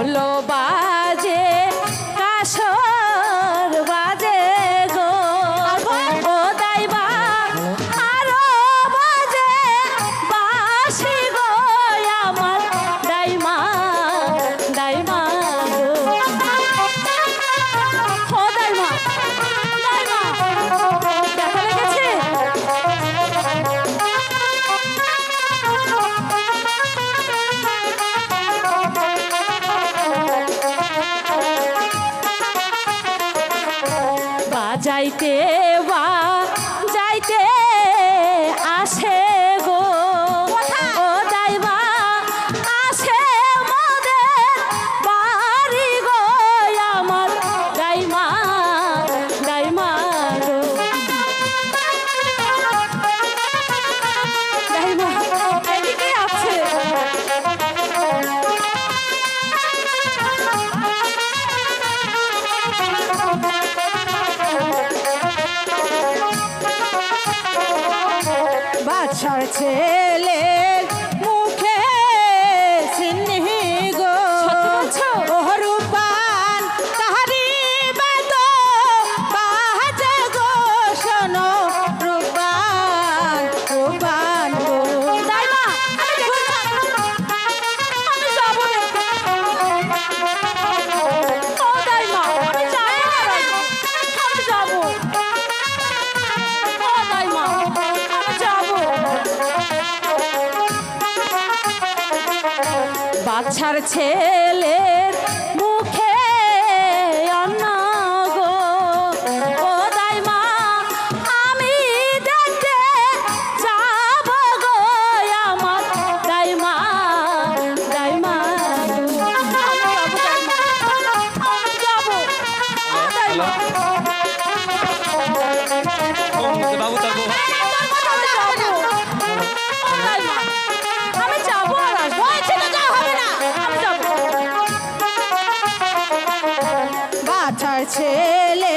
ঢোলো বাজে কাসর বাজে গো ও দাইবা আরো বাজে বাঁশি গো আমার দাইমা দাইমা গো ও দাইমা দাইমা দেখা লেগেছে যাইতে বা যাইতে আসে গো ও দাইবা আসে মোদের বাড়ি গো আমার দাইমা দাইমা গো দাইমা এদিকে আছে বাদশার ছেলের মুখে সিন্নি গো রূপান তাহারি বেদ বাজে গো শোনো রূপান রূপান গো দাইমা আমি যাব ও দাইমা আমি যাব ও দাইমা বাদশার ছেলের মুখে অন্ন গো ও দাইমা আমি দেখতে যাব গো আমার দাইমা দাইমা ছেলে